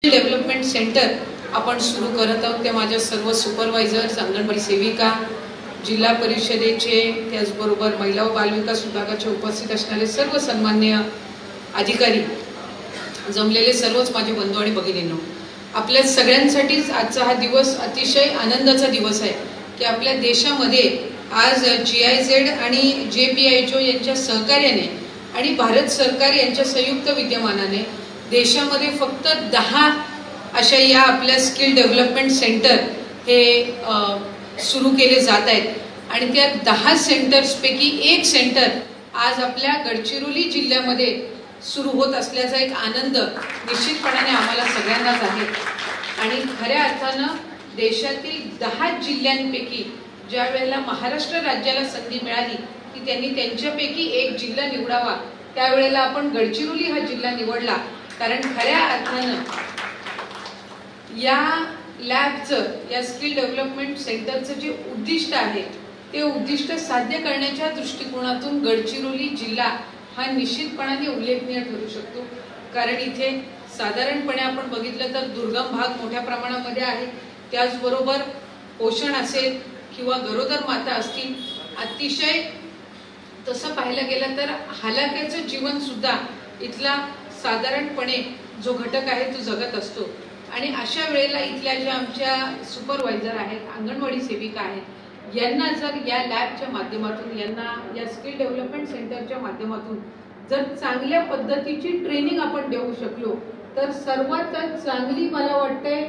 Development centre आपण सुरू करत आहोत। ते माझ्या सर्व सुपरवायझर्स, अंगणवाडी सेविका, जिल्हा परिषदेचे, त्याचबरोबर महिला व बालविकास विभागाचे उपस्थित असणारे सर्व सन्माननीय अधिकारी, जमलेले सर्वच माझे बंधू आणि भगिनींनो, आपल्या सगळ्यांसाठीच आजचा हा दिवस अतिशय आनंदाचा दिवस आहे की आपल्या देशामध्ये आज GIZ आणि JPIHO यांच्या सहकार्याने आणि भारत सरकार यांच्या संयुक्त विद्यमानाने देशामध्ये फक्त 10 अशा या आपल्या स्किल डेव्हलपमेंट सेंटर हे सुरू केले जात आहेत आणि त्या 10 सेंटर्स पैकी एक सेंटर आज आपल्या गडचिरोली जिल्ह्यामध्ये सुरू होत असल्याचा एक आनंद निश्चितपणाने आम्हाला सगळ्यांनाच आहे। आणि खऱ्या अर्थानं देशातील 10 जिल्ह्यांपैकी ज्या वेळेला महाराष्ट्र राज्याला संधी मिळाली की त्यांनी त्यांच्यापैकी एक जिल्हा निवडावा, त्यावेळेला आपण गडचिरोली हा जिल्हा निवडला। कारण खऱ्या अर्थानं या लॅबचं, या स्किल डेव्हलपमेंट सेंटरचं जे उद्दिष्ट आहे ते उद्दिष्ट साध्य करण्याच्या दृष्टिकोनातून गडचिरोली जिल्हा हा निश्चितपणाने उल्लेखनीय ठरू शकतो। कारण इथे साधारणपणे आपण बघितलं तर दुर्गम भाग मोठ्या प्रमाणामध्ये आहे, त्याचबरोबर पोषण असेल किंवा गरोदर माता असतील, अतिशय तसं पाहायला गेलं तर हालाकीचं जीवन सुद्धा इथला साधारणपणे जो घटक आहे तो जगत असतो। आणि अशा वेळेला इथल्या ज्या आमच्या सुपरवायझर आहेत, अंगणवाडी सेविका आहेत, यांना जर या लॅबच्या माध्यमातून, यांना या स्किल डेव्हलपमेंट सेंटरच्या माध्यमातून जर चांगल्या पद्धतीची ट्रेनिंग आपण देऊ शकलो तर सर्वात चांगली मला वाटते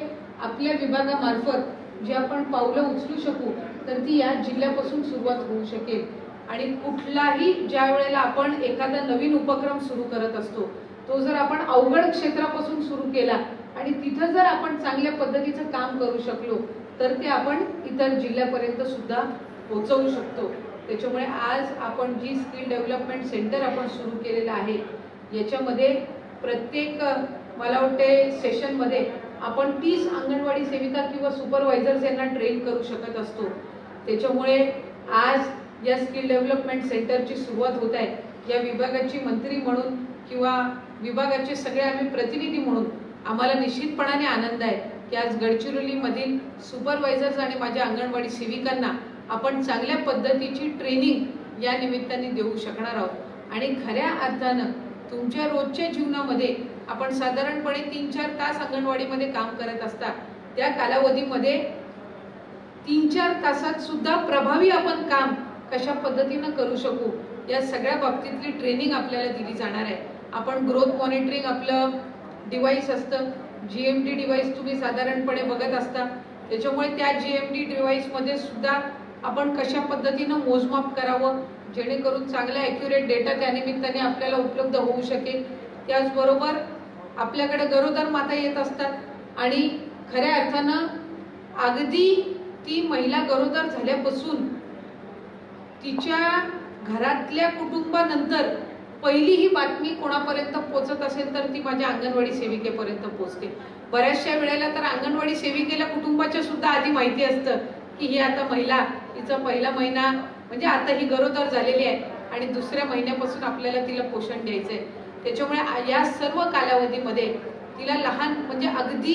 आपल्या विभागामार्फत जे आपण पावलं उचलू शकू तर ती या जिल्ह्यापासून सुरुवात होऊ शकेल। आणि कुठलाही ज्या वेळेला आपण एखादा नवीन उपक्रम सुरू करत असतो तो जर आपण अवघड क्षेत्रापासून सुरू केला आणि तिथं जर आपण चांगल्या पद्धतीचं काम करू शकलो तर ते आपण इतर जिल्ह्यापर्यंत सुद्धा पोहोचवू शकतो। त्याच्यामुळे आज आपण जी स्किल डेव्हलपमेंट सेंटर आपण सुरू केलेलं आहे याच्यामध्ये प्रत्येक मला वाटते सेशनमध्ये आपण 30 अंगणवाडी सेविका किंवा सुपरवायझर्स यांना ट्रेन करू शकत असतो। त्याच्यामुळे आज या स्किल डेव्हलपमेंट सेंटरची सुरुवात होत आहे। या विभागाची मंत्री म्हणून किंवा विभागाचे सगळे आम्ही प्रतिनिधी म्हणून आम्हाला निश्चितपणाने आनंद आहे की आज गडचिरोलीमधील सुपरवायझर्स आणि माझ्या अंगणवाडी सेविकांना आपण चांगल्या पद्धतीची ट्रेनिंग या निमित्ताने देऊ शकणार आहोत। आणि खऱ्या अर्थानं तुमच्या रोजच्या जीवनामध्ये आपण साधारणपणे 3-4 तास अंगणवाडीमध्ये काम करत असता, त्या कालावधीमध्ये 3-4 तासात सुद्धा प्रभावी आपण काम कशा पद्धतीनं करू शकू या सगळ्या बाबतीतली ट्रेनिंग आपल्याला दिली जाणार आहे। आपण ग्रोथ मॉनिटरिंग आपलं डिव्हाइस असतं, GMD डिव्हाइस तुम्ही साधारणपणे बघत असता, त्याच्यामुळे त्या GMD डिव्हाइसमध्ये सुद्धा आपण कशा पद्धतीनं मोजमाप करावं जेणेकरून चांगला ॲक्युरेट डेटा त्या निमित्ताने आपल्याला उपलब्ध होऊ शकेल। त्याचबरोबर आपल्याकडे गरोदर माता येत असतात आणि खऱ्या अर्थानं अगदी ती महिला गरोदर झाल्यापासून तिच्या घरातल्या कुटुंबानंतर पहिली ही बातमी कोणापर्यंत पोहोचत असेल तर ती माझ्या अंगणवाडी सेविकेपर्यंत पोहोचते। बऱ्याचशा वेळेला तर अंगणवाडी सेविकेला कुटुंबाच्या सुद्धा आधी माहिती असतं की ही आता महिला, हिचा पहिला महिना म्हणजे आता ही गरोदर झालेली आहे आणि दुसऱ्या महिन्यापासून आपल्याला तिला पोषण द्यायचंय। त्याच्यामुळे या सर्व कालावधीमध्ये तिला लहान म्हणजे अगदी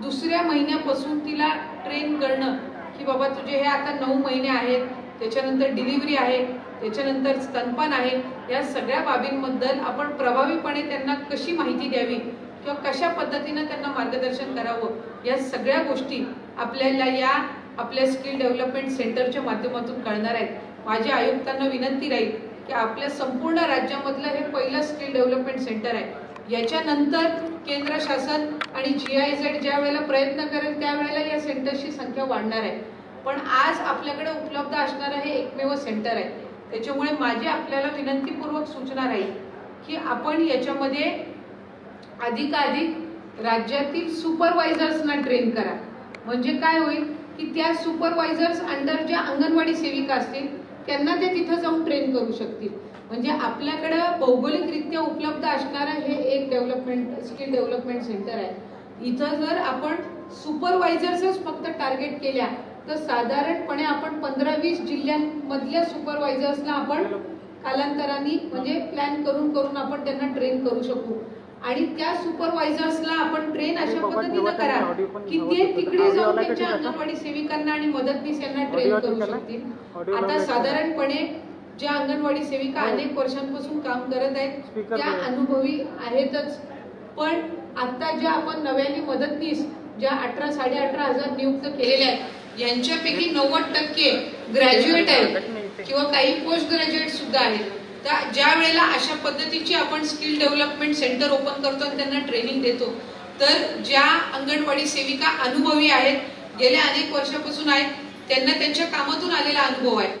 दुसऱ्या महिन्यापासून तिला ट्रेन करणं की बाबा तुझे हे आता 9 महिने आहेत, त्याच्यानंतर डिलिव्हरी आहे, त्याच्यानंतर स्तनपान आहे, या सगळ्या बाबींबद्दल आपण प्रभावीपणे त्यांना कशी माहिती द्यावी किंवा कशा पद्धतीने त्यांना मार्गदर्शन करावं या सगळ्या गोष्टी आपल्याला या आपल्या स्किल डेव्हलपमेंट सेंटरच्या माध्यमातून कळणार आहेत। माझ्या आयुक्तांना विनंती राहील की आपल्या संपूर्ण राज्यामधलं हे पहिलं स्किल डेव्हलपमेंट सेंटर आहे। याच्यानंतर केंद्र शासन आणि GIZ ज्या वेळेला प्रयत्न करेल त्यावेळेला या सेंटरची संख्या वाढणार आहे, पण आज आपल्याकडे उपलब्ध असणारं हे एकमेव सेंटर आहे। त्याच्यामुळे माझी आपल्याला विनंतीपूर्वक सूचना राहील की आपण याच्यामध्ये अधिकाधिक राज्यातील सुपरवायझर्सना ट्रेन करा। म्हणजे काय होईल की त्या सुपरवायझर्स अंडर ज्या अंगणवाडी सेविका असतील त्यांना ते तिथं जाऊन ट्रेन करू शकतील। म्हणजे आपल्याकडं भौगोलिकरित्या उपलब्ध असणारं हे एक स्किल डेव्हलपमेंट सेंटर आहे। इथं जर आपण सुपरवायझर्सच फक्त टार्गेट केल्या तर साधारणपणे आपण 15-20 जिल्ह्यांमधल्या सुपरवायझर्सना आपण कालांतराने म्हणजे प्लॅन करून आपण त्यांना ट्रेन करू शकू। आणि त्या सुपरवायझर्सला आपण ट्रेन अशा पद्धतीने करा की ते तिकडे जाऊन त्यांच्या अंगणवाडी सेविकांना आणि मदतनीस यांना ट्रेन करू शकतील। आता साधारणपणे ज्या अंगणवाडी सेविका अनेक वर्षांपासून काम करत आहेत त्या अनुभवी आहेतच, पण आता ज्या आपण नव्याने मदतनीस ज्या 18,500 नियुक्त केलेल्या आहेत यांच्यापैकी 90% ग्रॅज्युएट आहेत किंवा काही पोस्ट ग्रॅज्युएट सुद्धा आहेत। तर ज्या वेळेला अशा पद्धतीची आपण स्किल डेव्हलपमेंट सेंटर ओपन करतो आणि त्यांना ट्रेनिंग देतो, तर ज्या अंगणवाडी सेविका अनुभवी आहेत, गेल्या अनेक वर्षापासून आहेत, त्यांना त्यांच्या कामातून आलेला अनुभव आहे।